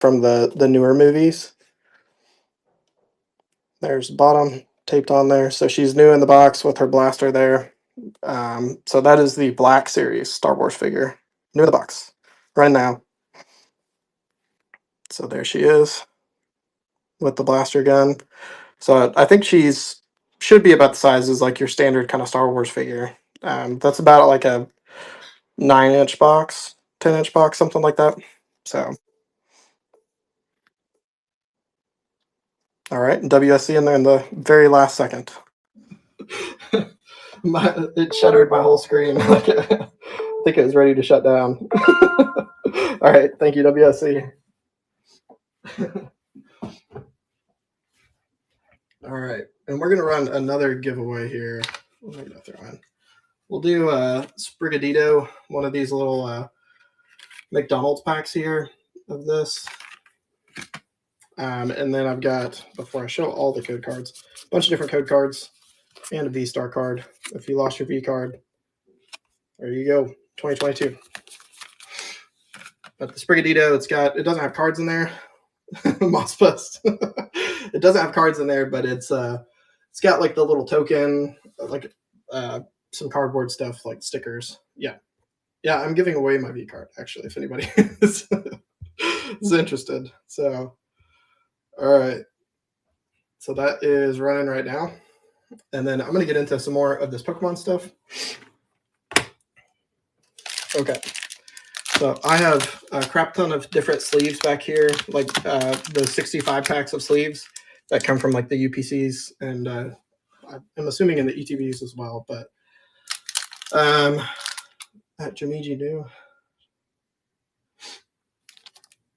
from the newer movies. There's the bottom taped on there. So she's new in the box with her blaster there. So that is the Black Series Star Wars figure. New in the box right now. So there she is with the blaster gun. So I think should be about the size as like your standard kind of Star Wars figure. That's about like a 9-inch box, 10-inch box, something like that. So all right, WSC in there in the very last second. It shuttered my whole screen. I think it was ready to shut down. All right, thank you, WSC. All right, and we're gonna run another giveaway here. We'll do Sprigadito, one of these little McDonald's packs here of this. And then I've got, before I show all the code cards, a bunch of different code cards and a V-Star card. If you lost your V card, there you go, 2022. But the Sprigadito, it doesn't have cards in there. Moss Bust. It doesn't have cards in there, but it's got like the little token, like some cardboard stuff, like stickers. Yeah, I'm giving away my V card actually, if anybody is interested. So, all right. So that is running right now, and then I'm gonna get into some more of this Pokemon stuff. Okay. So I have a crap ton of different sleeves back here, like the 65 packs of sleeves that come from like the UPCs, and I'm assuming in the ETBs as well. But at Jamiji New,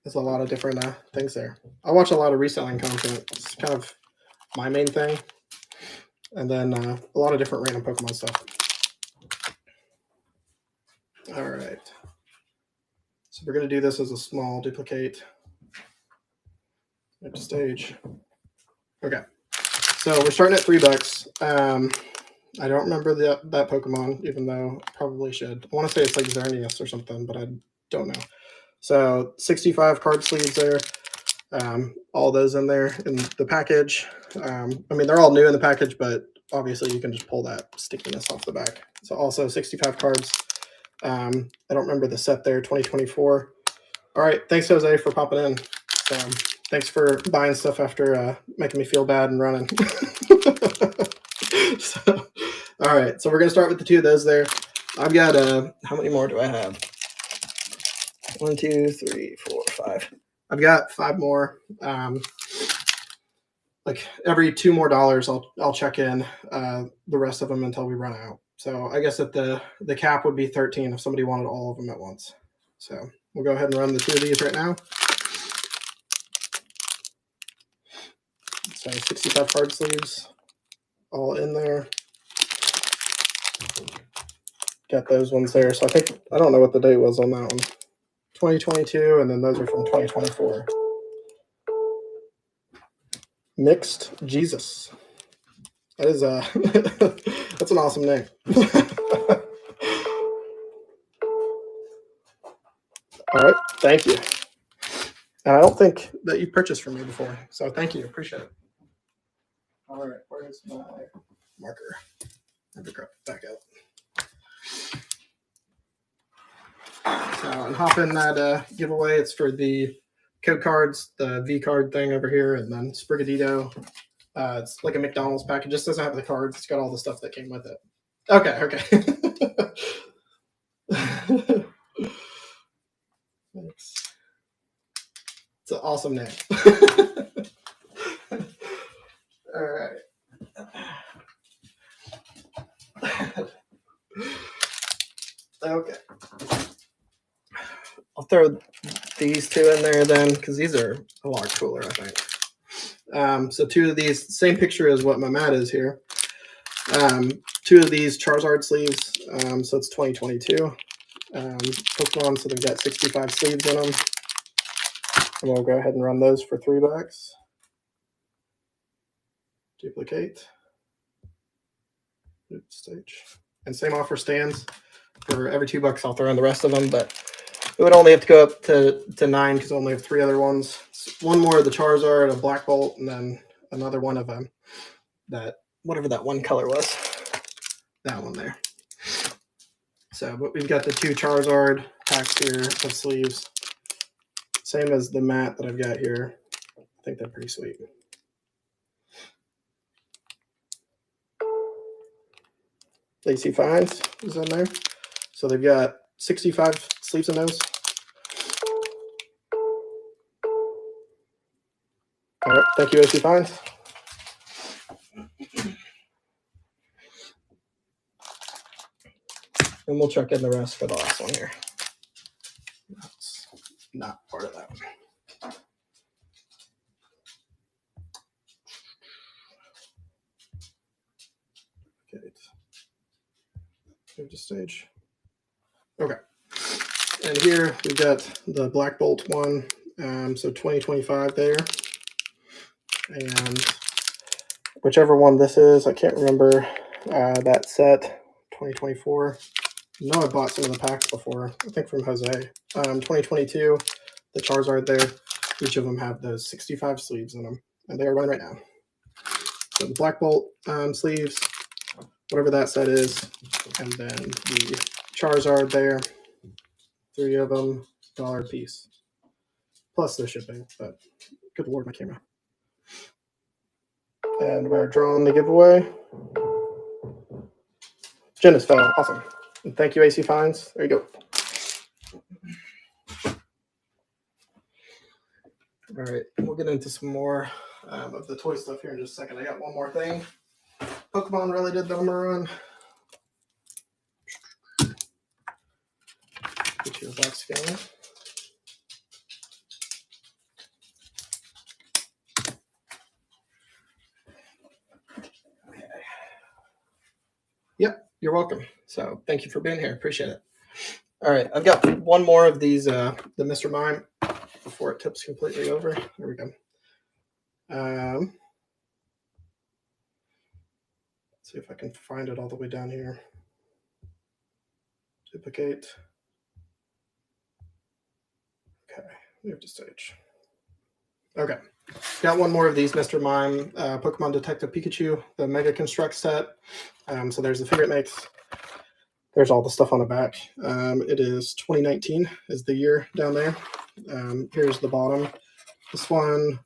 there's a lot of different things there. I watch a lot of reselling content. It's kind of my main thing, and then a lot of different random Pokemon stuff. All right. So we're going to do this as a small duplicate at stage. Okay. So we're starting at $3. I don't remember that Pokemon, even though I probably should. I want to say it's like Xerneas or something, but I don't know. So 65 card sleeves there. All those in there in the package. I mean, they're all new in the package, but obviously you can just pull that stickiness off the back. So also 65 cards. I don't remember the set there, 2024. All right, thanks Jose for popping in. Thanks for buying stuff after making me feel bad and running. So, all right, so we're gonna start with the two of those there. I've got how many more do I have? 1, 2, 3, 4, 5. I've got 5 more. Like every $2 more, I'll check in the rest of them until we run out. So I guess that the cap would be 13 if somebody wanted all of them at once. So we'll go ahead and run the two of these right now. So 65 card sleeves, all in there. Got those ones there. So I don't know what the date was on that one. 2022, and then those are from 2024. Mixed Jesus. That is that's an awesome name. All right, thank you. And I don't think that you purchased from me before, so thank you, appreciate it. All right, where's my marker? I have to grab it back out. So I'm hopping that giveaway. It's for the code cards, the V card thing over here, and then Sprigadito. It's like a McDonald's pack. It just doesn't have the cards. It's got all the stuff that came with it. Okay. Thanks. It's an awesome name. All right. Okay. I'll throw these two in there then, because these are a lot cooler, I think. So two of these, same picture as what my mat is here. Two of these Charizard sleeves. So it's 2022. Pokemon, so they've got 65 sleeves in them. And we'll go ahead and run those for $3. Duplicate. Stage. And same offer stands. For every $2, I'll throw in the rest of them, but It would only have to go up to 9 because I only have 3 other ones. One more of the Charizard, a Black Bolt, and then another one of them. That whatever that one color was. That one there. So, but we've got the 2 Charizard packs here of sleeves. Same as the mat that I've got here. I think they're pretty sweet. AC Finds is in there. So they've got 65 sleeves in those. All right, thank you, AC Finds. And we'll check in the rest for the last one here. That's not part of that one. Okay. Move to stage. Okay. And here we've got the Black Bolt one. So 2025 there. And whichever one this is, I can't remember that set, 2024. I know I bought some of the packs before, I think from Jose. 2022, the Charizard there. Each of them have those 65 sleeves in them, and they are running right now. So the Black Bolt sleeves, whatever that set is, and then the Charizard there, 3 of them, $1 a piece. Plus the shipping, but good lord, my camera. And we're drawing the giveaway. Genesis fell, awesome. And thank you, AC Finds. There you go. All right, we'll get into some more of the toy stuff here in just a second. I got one more thing. Pokemon related that I'm gonna run. Get you a box scanner. Okay. Yep, you're welcome. So thank you for being here. Appreciate it. All right, I've got one more of these, the Mr. Mime, before it tips completely over. There we go. Let's see if I can find it all the way down here. Duplicate. Okay, move to stage. Okay, got one more of these Mr. Mime Pokemon Detective Pikachu, the Mega Construct set. So there's the figure it makes. There's all the stuff on the back. It is 2019 is the year down there. Here's the bottom. This one,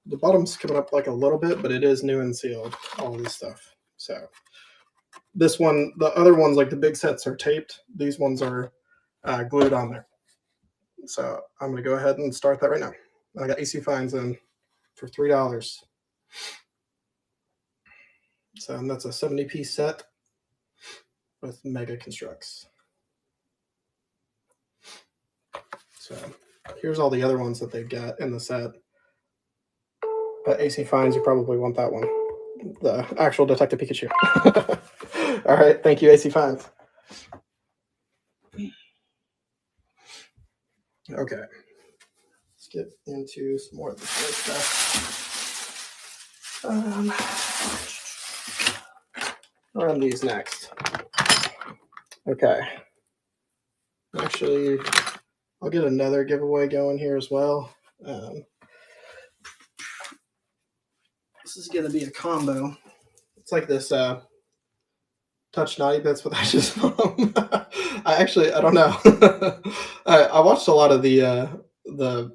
the bottom's coming up like a little bit, but it is new and sealed, all this stuff. So this one, the other ones, like the big sets, are taped. These ones are glued on there. So I'm going to go ahead and start that right now. I got AC Finds in for $3. So and that's a 70-piece set with Mega Constructs. So here's all the other ones that they've got in the set. But AC Finds, you probably want that one. The actual Detective Pikachu. All right, thank you, AC Finds. Okay, let's get into some more of this stuff. I'll run these next. Okay. Actually, I'll get another giveaway going here as well. This is going to be a combo. It's like this Touch Naughty Bits with Ash's mom. I don't know. I watched a lot of the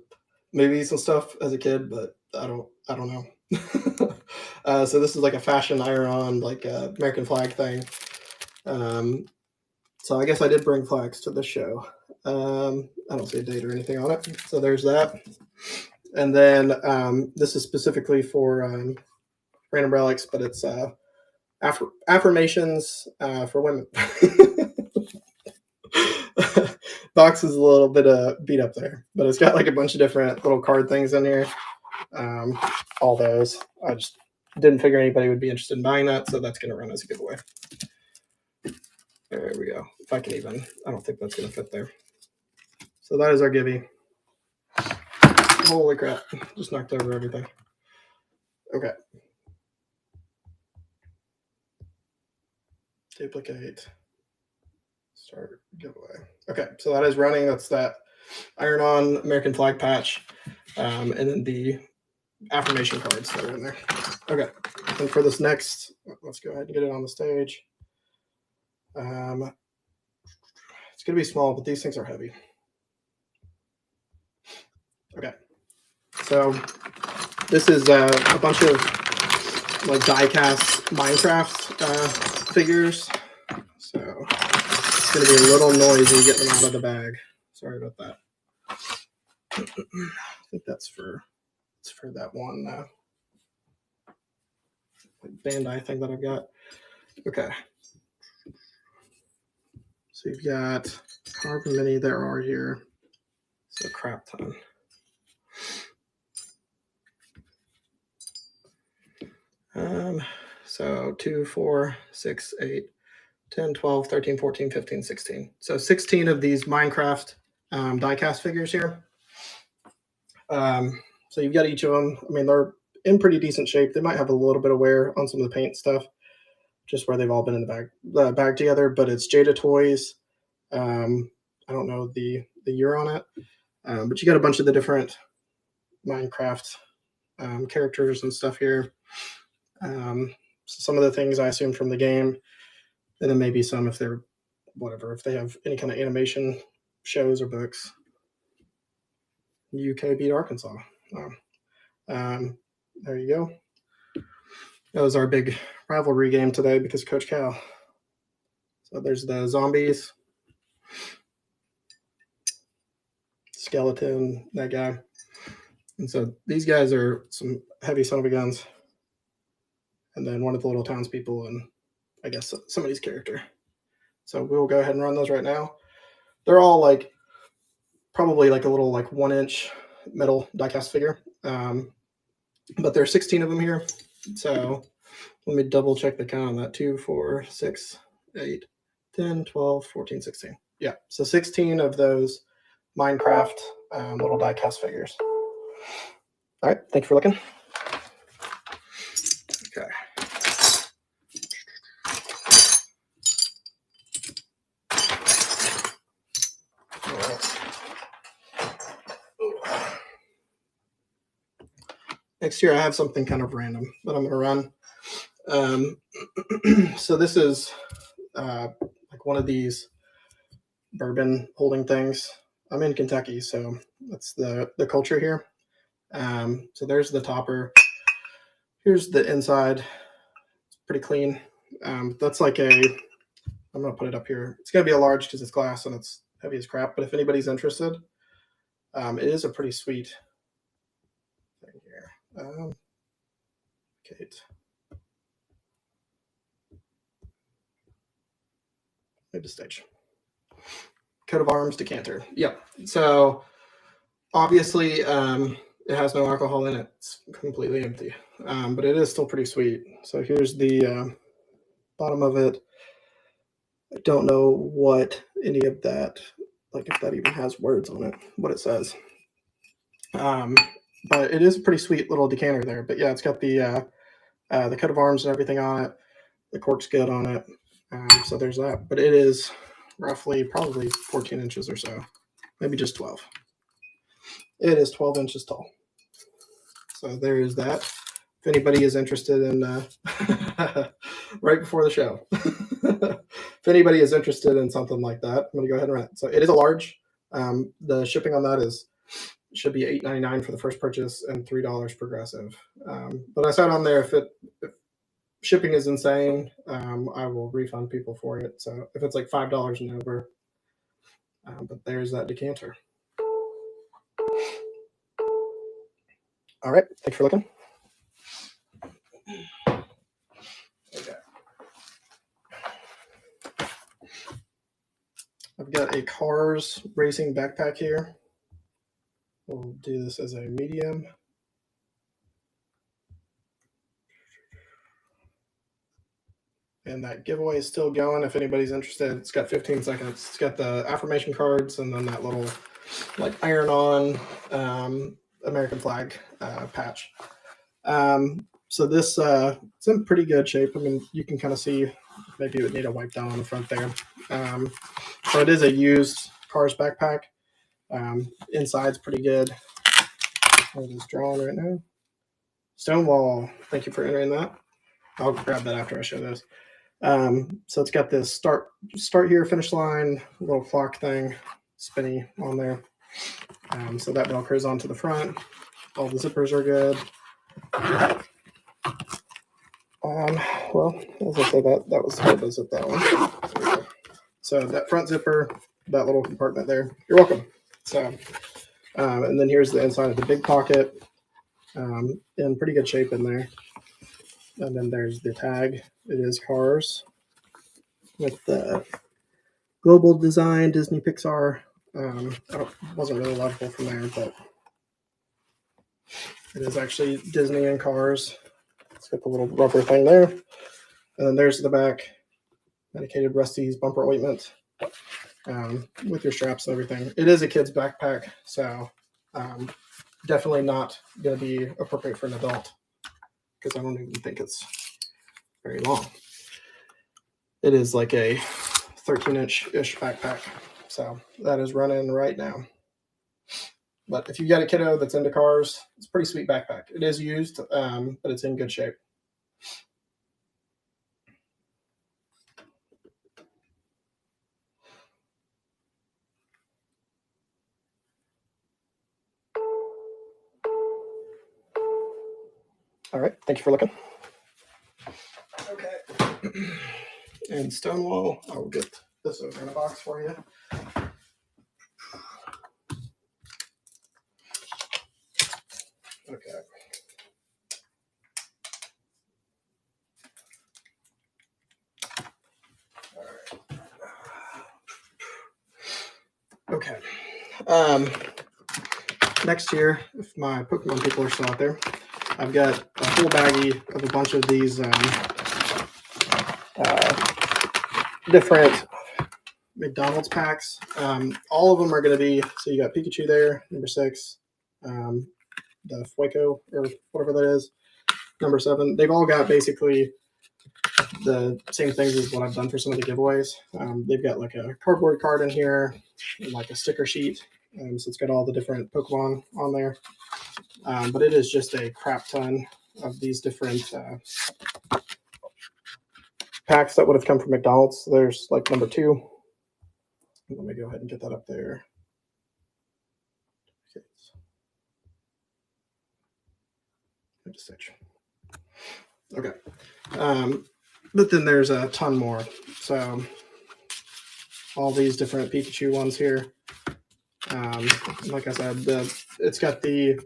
movies and stuff as a kid, but I don't know. So this is like a fashion iron-on, like American flag thing. So I guess I did bring flags to the show. I don't see a date or anything on it. So there's that. And then this is specifically for Random Relics, but it's affirmations for women. Box is a little bit beat up there, but it's got like a bunch of different little card things in here. All those. I just didn't figure anybody would be interested in buying that, so that's going to run as a giveaway. There we go. If I can even, I don't think that's going to fit there. So that is our givey. Holy crap. Just knocked over everything. Okay. Duplicate. Start giveaway. Okay, so that is running. That's that iron-on American flag patch, and then the affirmation cards that are in there. Okay, and for this next, let's go ahead and get it on the stage. It's going to be small, but these things are heavy. Okay, so this is a bunch of like die-cast Minecraft figures. So it's going to be a little noisy getting them out of the bag. Sorry about that. I think that's for that one Bandai thing that I've got. Okay. So you've got however many there are here. It's a crap ton. So 2, 4, 6, 8, 10, 12, 13, 14, 15, 16. So 16 of these Minecraft die-cast figures here. So you've got each of them. I mean, they're in pretty decent shape. They might have a little bit of wear on some of the paint stuff, just where they've all been in the bag together. But it's Jada Toys. I don't know the year on it, but you got a bunch of the different Minecraft characters and stuff here. So some of the things I assume from the game, and then maybe some if they're if they have any kind of animation shows or books. UK beat Arkansas. There you go. That was our big rivalry game today because Coach Cal. So there's the zombies, skeleton, that guy. And so these guys are some heavy son of a guns. And then one of the little townspeople and I guess somebody's character. So we will go ahead and run those right now. They're all like probably like a little like 1-inch metal die-cast figure. But there's 16 of them here. So let me double check the count on that. 2, 4, 6, 8, 10, 12, 14, 16. Yeah, so 16 of those Minecraft little die-cast figures. All right, thank you for looking. Okay. Next year I have something kind of random that I'm going to run. So this is like one of these bourbon holding things. I'm in Kentucky, so that's the culture here. So there's the topper. Here's the inside. It's pretty clean. That's like I'm going to put it up here. It's going to be a large because it's glass and it's heavy as crap. But if anybody's interested, it is a pretty sweet thing here. Kate. Made the stage. Coat of arms decanter. Yep. So obviously it has no alcohol in it. It's completely empty. But it is still pretty sweet. So here's the bottom of it. I don't know what any of that, like if that even has words on it, what it says. But it is a pretty sweet little decanter there. But yeah, it's got the coat of arms and everything on it. The cork's good on it. So there's that. But it is roughly probably 14 inches or so. Maybe just 12. It is 12 inches tall. So there is that. If anybody is interested in, right before the show, if anybody is interested in something like that, I'm going to go ahead and rent it. So it is a large. The shipping on that should be $8.99 for the first purchase and $3 progressive. But I said on there, if shipping is insane, I will refund people for it. So if it's like $5 and over, but there's that decanter. All right, thanks for looking. Okay. I've got a Cars racing backpack here. We'll do this as a medium. And that giveaway is still going if anybody's interested. It's got 15 seconds. It's got the affirmation cards and then that little like iron-on American flag patch. So this it's in pretty good shape. I mean, you can kind of see maybe it would need a wipe down on the front there. So it is a used Cars backpack. Inside's pretty good. It is drawn right now. Stonewall, thank you for entering that. I'll grab that after I show this. So it's got this start here, finish line, little clock thing, spinny on there. So that velcros onto the front. All the zippers are good. Well, as I said, that was hard to zip that one. So that front zipper, that little compartment there. You're welcome. So, and then here's the inside of the big pocket, in pretty good shape in there. And then there's the tag. It is Cars with the global design, Disney Pixar. Wasn't really legible from there, but it is actually Disney and Cars. It's got the little rubber thing there. And then there's the back, medicated Rusty's bumper ointment, with your straps and everything. It is a kid's backpack, so definitely not going to be appropriate for an adult, because I don't even think it's very long. It is like a 13-inch-ish backpack, so that is running right now. But if you got a kiddo that's into cars, it's a pretty sweet backpack. It is used, but it's in good shape. All right, thank you for looking. Okay. And Stonewall, I will get this over in a box for you. Okay. All right. Okay. Next year, if my Pokemon people are still out there, I've got a full baggie of a bunch of these different McDonald's packs. All of them are going to be, so you got Pikachu there, number 6, the Fueco, or whatever that is, number 7. They've all got basically the same things as what I've done for some of the giveaways. They've got like a cardboard card in here and like a sticker sheet. So it's got all the different Pokemon on there. But it is just a crap ton of these different packs that would have come from McDonald's. So there's like number 2. Let me go ahead and get that up there. Okay. But then there's a ton more. So all these different Pikachu ones here. Like I said, it's got the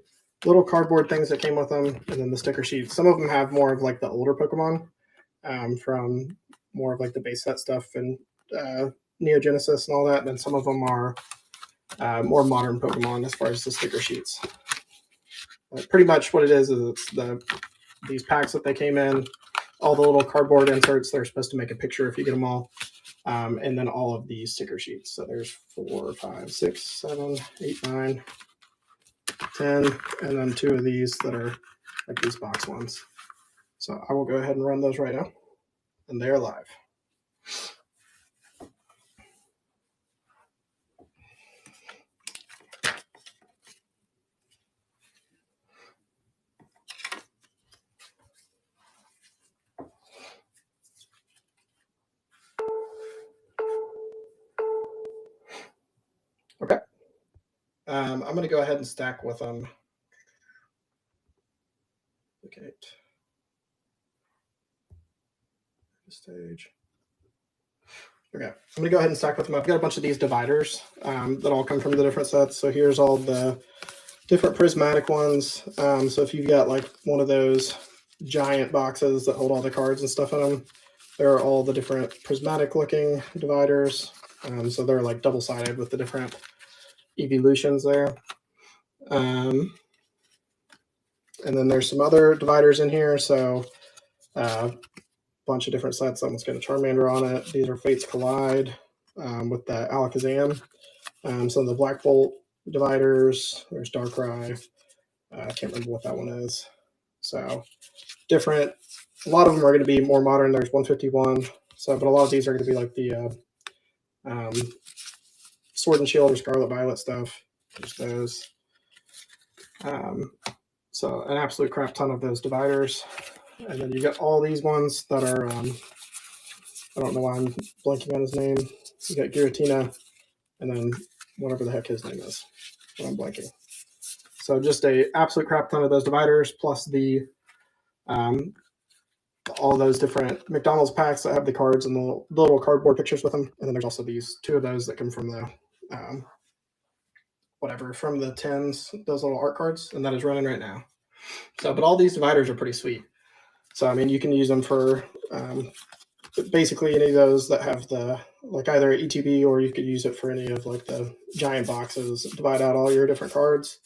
little cardboard things that came with them, and then the sticker sheets. Some of them have more of like the older Pokemon, from more of like the base set stuff and Neo Genesis and all that. And then some of them are more modern Pokemon as far as the sticker sheets. Pretty much what it is it's these packs that they came in, all the little cardboard inserts. They're supposed to make a picture if you get them all. And then all of these sticker sheets. So there's 4, 5, 6, 7, 8, 9, 10, and then 2 of these that are like these box ones. So I will go ahead and run those right now, and they're live. Okay. I'm going to go ahead and stack with them. Okay. Stage. Okay, I'm going to go ahead and stack with them. I've got a bunch of these dividers that all come from the different sets. So here's all the different prismatic ones. So if you've got like one of those giant boxes that hold all the cards and stuff in them, there are all the different prismatic looking dividers. So they're like double-sided with the different evolutions there. And then there's some other dividers in here. So bunch of different sets. That one's got a Charmander on it. These are Fates Collide with the Alakazam. Some of the Black Bolt dividers. There's Darkrai. I can't remember what that one is. So different. A lot of them are going to be more modern. There's 151. So, but a lot of these are going to be like the Sword and Shield or Scarlet Violet stuff. There's those. So an absolute crap ton of those dividers. And then you get all these ones that are, I don't know why I'm blanking on his name. You got Giratina, and then whatever the heck his name is, but I'm blanking. So just a absolute crap ton of those dividers, plus the all those different McDonald's packs that have the cards and the little cardboard pictures with them. And then there's also these two of those that come from the from the tins, those little art cards, and that is running right now. So, but all these dividers are pretty sweet. So, I mean, you can use them for basically any of those that have the, like either ETB, or you could use it for any of like the giant boxes. Divide out all your different cards,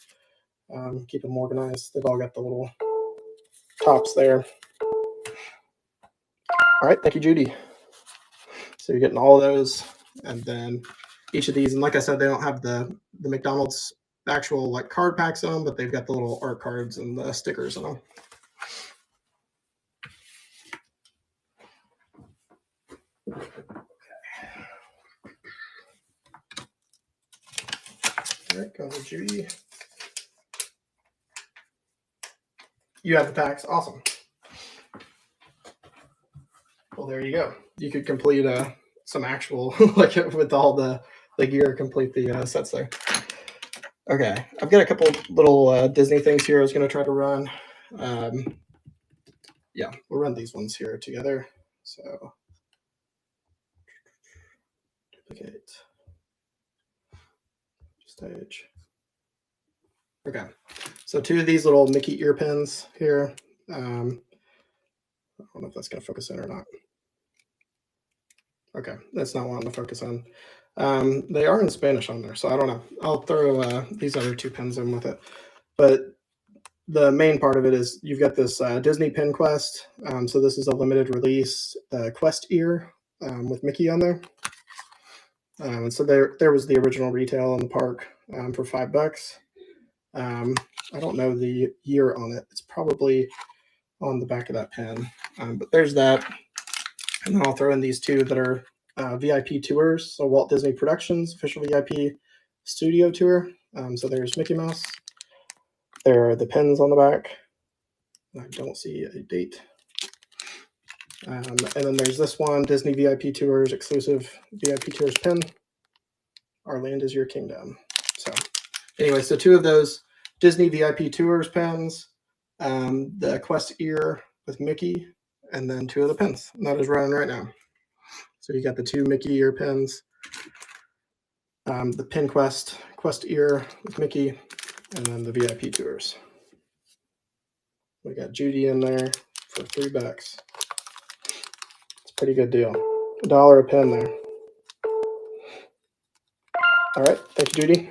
keep them organized. They've all got the little tops there. All right, thank you, Judy. So you're getting all of those, and then each of these, and like I said, they don't have the McDonald's actual like card packs on them, but they've got the little art cards and the stickers on them. All right, go with Judy. You have the packs. Awesome. Well, there you go. You could complete some actual, like with all the gear, complete the sets there. Okay, I've got a couple little Disney things here I was going to try to run. Yeah, we'll run these ones here together. So, duplicate. Stage. Okay, so two of these little Mickey ear pins here. I don't know if that's going to focus in or not. Okay, that's not wanting to focus on. They are in Spanish on there, so I don't know. I'll throw these other two pins in with it. But the main part of it is you've got this Disney Pin Quest. So this is a limited release Quest ear with Mickey on there. And so there was the original retail in the park for $5. I don't know the year on it. It's probably on the back of that pin. But there's that. And then I'll throw in these two that are VIP tours. So Walt Disney Productions official VIP studio tour. So there's Mickey Mouse. There are the pins on the back. I don't see a date. And then there's this one, Disney VIP Tours, exclusive VIP Tours pin. Our land is your kingdom. So anyway, so two of those Disney VIP Tours pins, the Quest ear with Mickey, and then two of the pins. And that is running right now. So you got the two Mickey ear pins, the Pin Quest ear with Mickey, and then the VIP Tours. We got Judy in there for $3. It's a pretty good deal. $1 a pin there. All right, thank you, Judy.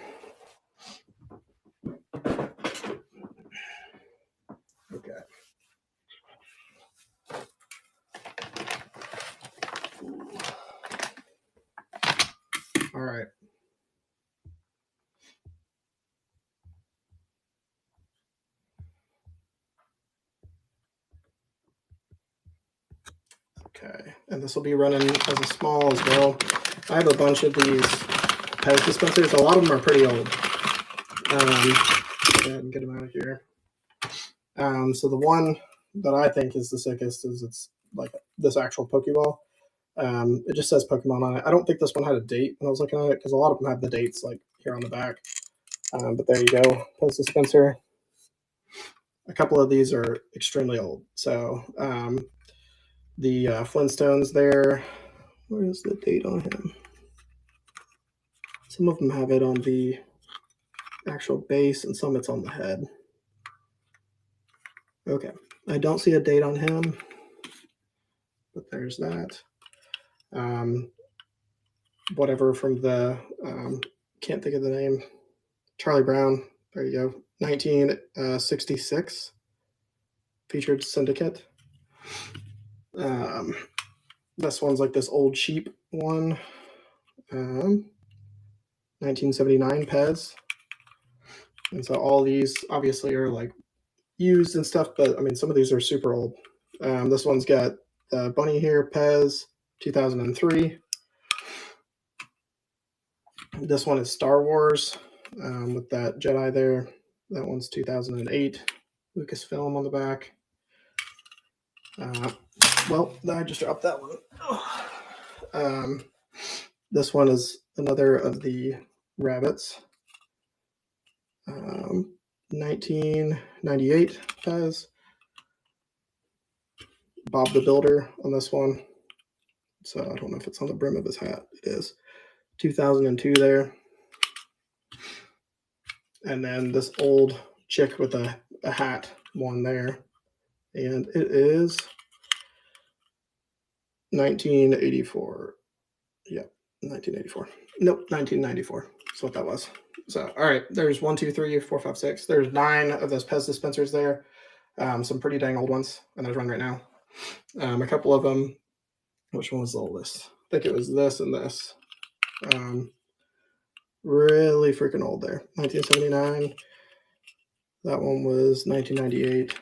Okay. All right. Okay, and this will be running as a small as well. I have a bunch of these Pez dispensers. A lot of them are pretty old. Go ahead and get them out of here. So the one that I think is the sickest is it's like this actual Pokeball. It just says Pokemon on it. I don't think this one had a date when I was looking at it, because a lot of them have the dates like here on the back. But there you go, Pez dispenser. A couple of these are extremely old. So the Flintstones there. Where is the date on him? Some of them have it on the actual base, and some it's on the head. Okay, I don't see a date on him, but there's that. Whatever from the, can't think of the name, Charlie Brown. There you go, 1966, featured Syndicate. This one's like this old sheep one. 1979 Pez. And so all these obviously are like used and stuff, but I mean, some of these are super old. This one's got the bunny here, Pez, 2003. This one is Star Wars, with that Jedi there. That one's 2008 Lucasfilm on the back. Well, I just dropped that one. This one is another of the rabbits. 1998 has Bob the Builder on this one. So I don't know if it's on the brim of his hat. It is. 2002 there. And then this old chick with a hat one there. And it is 1984. Yep, 1984. Nope, 1994. That's what that was. So, all right, there's 1, 2, 3, 4, 5, 6. There's 9 of those Pez dispensers there. Some pretty dang old ones, and there's one right now. A couple of them. Which one was the oldest? I think it was this and this. Really freaking old there. 1979. That one was 1998.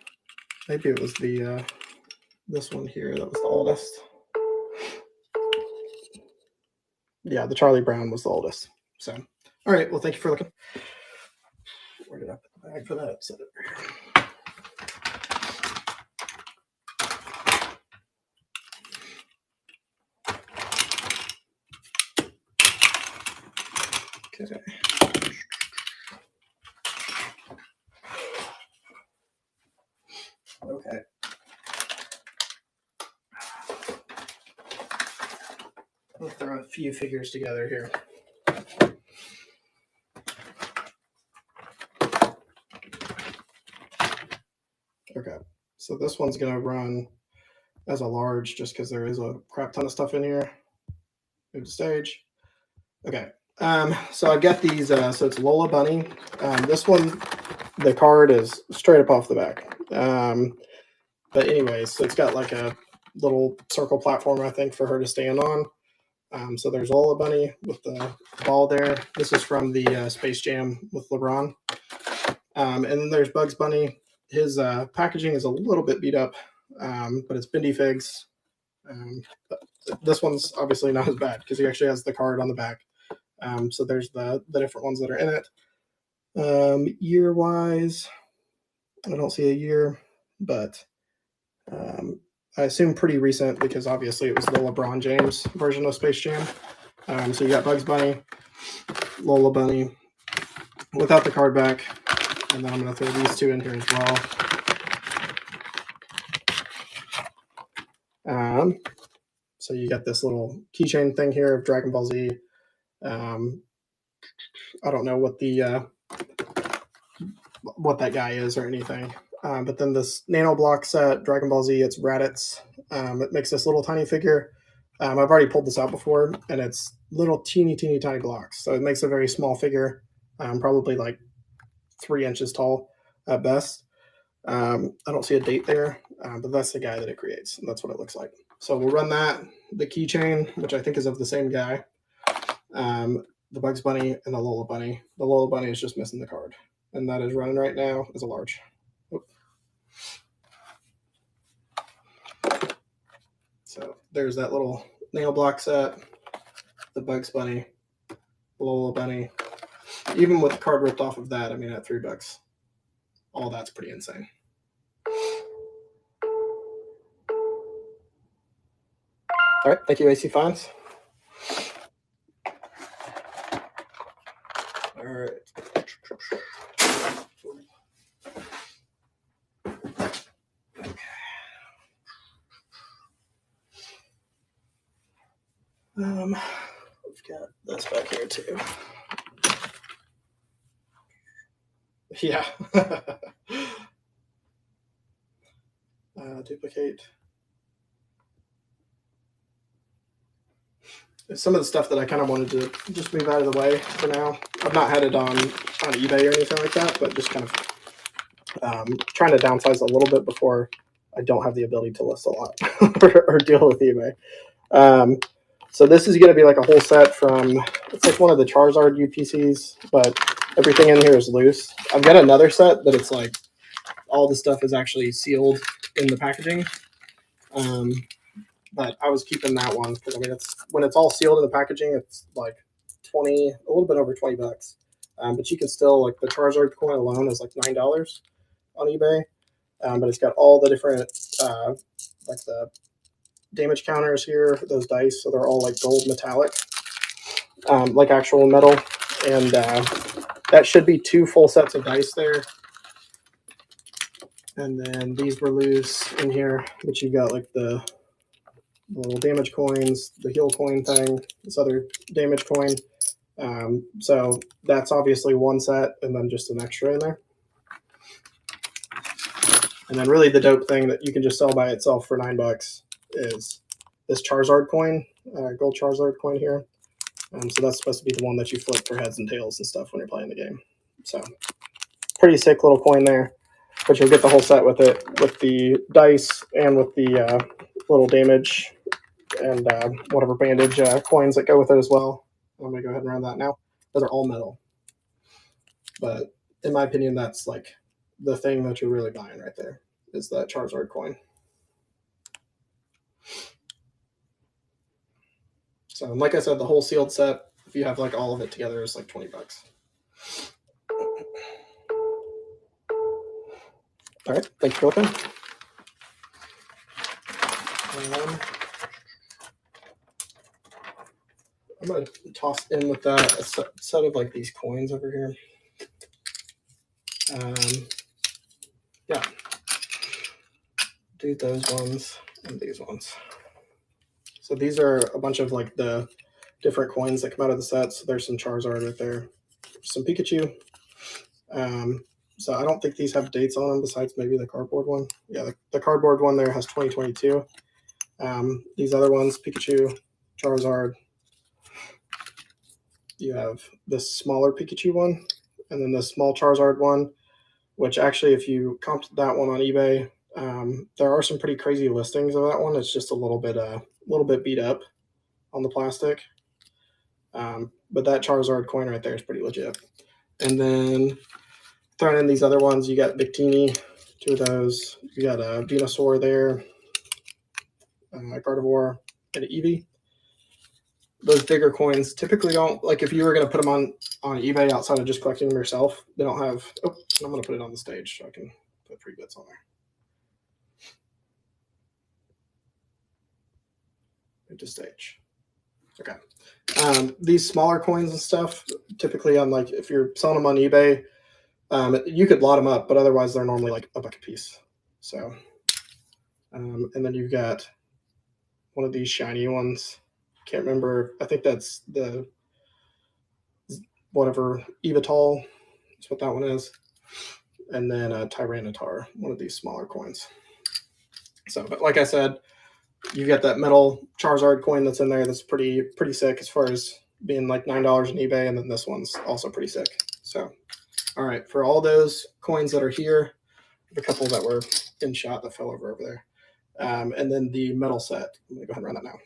Maybe it was the this one here that was the oldest. Yeah, the Charlie Brown was the oldest. So, all right. Well, thank you for looking. Where did I put the bag for that? Set it right here. Okay. Okay. We'll throw a few figures together here. Okay, so this one's going to run as a large just because there is a crap ton of stuff in here. Move to stage. Okay, so I got these, so it's Lola Bunny. This one, the card is straight up off the back. But anyways, so it's got like a little circle platform, I think, for her to stand on. So there's Lola Bunny with the ball there. This is from the Space Jam with LeBron. And then there's Bugs Bunny. His packaging is a little bit beat up, but it's Bendy Figs. This one's obviously not as bad because he actually has the card on the back. So there's the different ones that are in it. Year-wise, I don't see a year, but I assume pretty recent because obviously it was the LeBron James version of Space Jam. So you got Bugs Bunny, Lola Bunny, without the card back, and then I'm going to throw these two in here as well. So you got this little keychain thing here of Dragon Ball Z. I don't know what the what that guy is or anything. But then this Nano Block set, Dragon Ball Z, it's Raditz. It makes this little tiny figure. I've already pulled this out before, and it's little teeny tiny blocks. So it makes a very small figure, probably like 3 inches tall at best. I don't see a date there, but that's the guy that it creates, and that's what it looks like. So we'll run that, the keychain, which I think is of the same guy, the Bugs Bunny, and the Lola Bunny. The Lola Bunny is just missing the card, and that is running right now as a large. So there's that little nail block set, the Bugs Bunny, the Lola Bunny. Even with the card ripped off of that, I mean, at $3, all that's pretty insane. All right, thank you, AC Fines. All right. We've got this back here too. Yeah. Duplicate. Some of the stuff that I kind of wanted to just move out of the way for now. I've not had it on eBay or anything like that, but just kind of trying to downsize a little bit before I don't have the ability to list a lot or deal with eBay. So this is going to be like a whole set from, it's like one of the Charizard UPCs, but everything in here is loose. I've got another set that it's like all the stuff is actually sealed in the packaging. But I was keeping that one because I mean, it's when it's all sealed in the packaging, it's like a little bit over $20. but you can still, like the Charizard coin alone is like $9 on eBay. But it's got all the different like the damage counters here, those dice, so they're all like gold metallic, like actual metal, and that should be 2 full sets of dice there. And then these were loose in here, but you've got like the little damage coins, the heal coin thing, this other damage coin. So that's obviously 1 set, and then just an extra in there. And then really the dope thing that you can just sell by itself for $9 is this Charizard coin, gold Charizard coin here. So that's supposed to be the one that you flip for heads and tails and stuff when you're playing the game. So pretty sick little coin there, but you'll get the whole set with it, with the dice and with the little damage and whatever bandage coins that go with it as well. I'm going to go ahead and run that now. Those are all metal. But in my opinion, that's like the thing that you're really buying right there, is that Charizard coin. So like I said, the whole sealed set, if you have like all of it together, is like $20. All right, thanks for looking. I'm going to toss in with that a set of like these coins over here. Yeah, do those ones and these ones. So these are a bunch of like the different coins that come out of the set. So there's some Charizard right there, some Pikachu. So I don't think these have dates on them besides maybe the cardboard one. Yeah, the cardboard one there has 2022. These other ones, Pikachu, Charizard. You have this smaller Pikachu one, and then the small Charizard one, which actually, if you comped that one on eBay, there are some pretty crazy listings of that one. It's just a little bit beat up on the plastic. But that Charizard coin right there is pretty legit. And then throwing in these other ones, you got Victini, 2 of those. You got a Venusaur there, a Gardevoir, and an Eevee. Those bigger coins typically don't, like if you were going to put them on eBay outside of just collecting them yourself, they don't have, oh, I'm going to put it on the stage so I can put 3 bits on there. Move to stage. Okay. These smaller coins and stuff, typically on like, if you're selling them on eBay, you could lot them up, but otherwise they're normally like $1 a piece. So, and then you've got one of these shiny ones. Can't remember. I think that's the whatever Evital is what that one is. And then a Tyranitar, one of these smaller coins. So, but like I said, you've got that metal Charizard coin that's in there that's pretty sick as far as being like $9 on eBay, and then this one's also pretty sick. So, all right, for all those coins that are here, a couple that were in shot that fell over there. And then the metal set. I'm going to go ahead and run that now.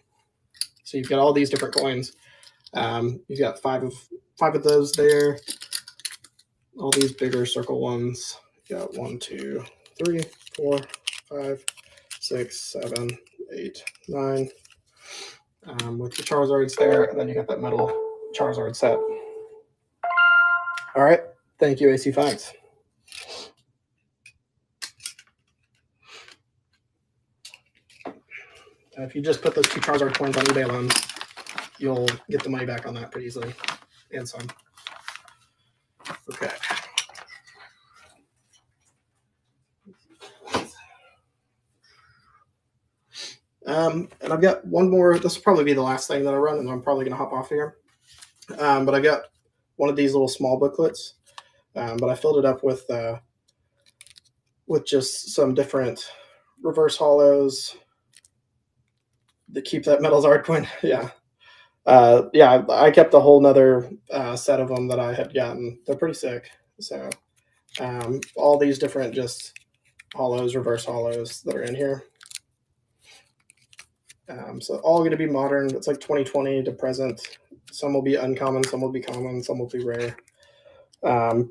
So you've got all these different coins. You've got five of those there. All these bigger circle ones. You got 1, 2, 3, 4, 5, 6, 7, 8, 9. With the Charizards there, and then you got that metal Charizard set. All right. Thank you, AC Finds. If you just put those 2 Charizard coins on eBay alone, you'll get the money back on that pretty easily, and some. Okay. And I've got one more. This will probably be the last thing that I run, and I'm probably going to hop off here. But I got one of these little small booklets, but I filled it up with just some different reverse hollows to keep that metal Zard coin. Yeah. I kept a whole nother set of them that I had gotten. They're pretty sick. So all these different just hollows, reverse hollows that are in here. So all going to be modern. It's like 2020 to present. Some will be uncommon, some will be common, some will be rare. I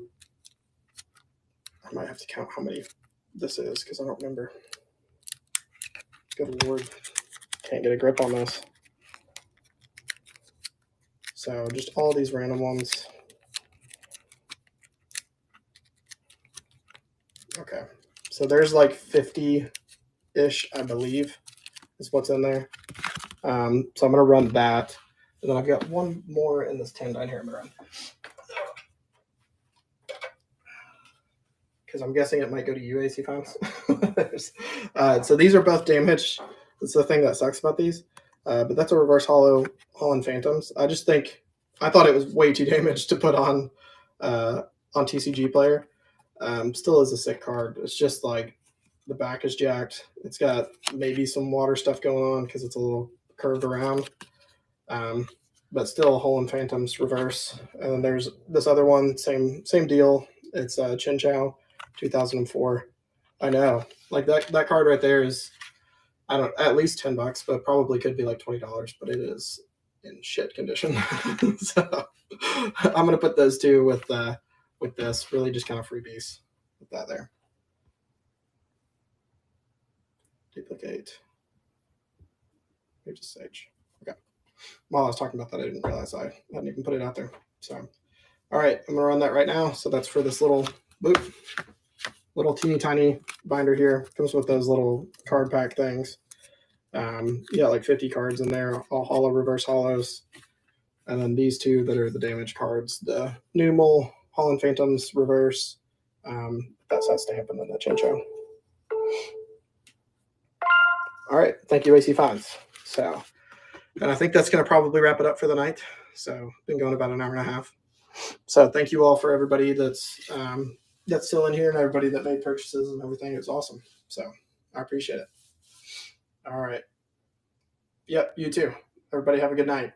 might have to count how many this is because I don't remember. Good Lord. Can't get a grip on this. So just all these random ones. So there's like 50-ish, I believe, is what's in there. So I'm going to run that. And then I've got one more in this tin down here I'm going to run. Because I'm guessing it might go to you, AC Fans. So these are both damaged. That's the thing that sucks about these. But that's a reverse hollow Holland Phantoms. I thought it was way too damaged to put on TCG Player. Still is a sick card. It's just like the back is jacked. It's got maybe some water stuff going on because it's a little curved around. But still Holland Phantoms reverse. And then there's this other one, same deal. It's Chin Chow 2004. I know. Like that card right there is, I don't, at least $10, but probably could be like $20, but it is in shit condition. So I'm gonna put those two with this, really just kind of freebies with that there. Duplicate. Here's a Sage. Okay. While I was talking about that, I didn't realize I hadn't even put it out there. So, all right, I'm gonna run that right now. So that's for this little teeny tiny binder here. Comes with those little card pack things. Yeah, like 50 cards in there, all hollow, reverse hollows. And then these two that are the damaged cards, the Numal, Holland Phantoms, reverse, that's that stamp, and then the Chincho. All right, thank you, AC Fines. So, and I think that's going to probably wrap it up for the night. So, been going about an hour and a half. So, thank you all for everybody that's still in here and everybody that made purchases and everything. It was awesome. So, I appreciate it. All right. Yep, you too. Everybody have a good night.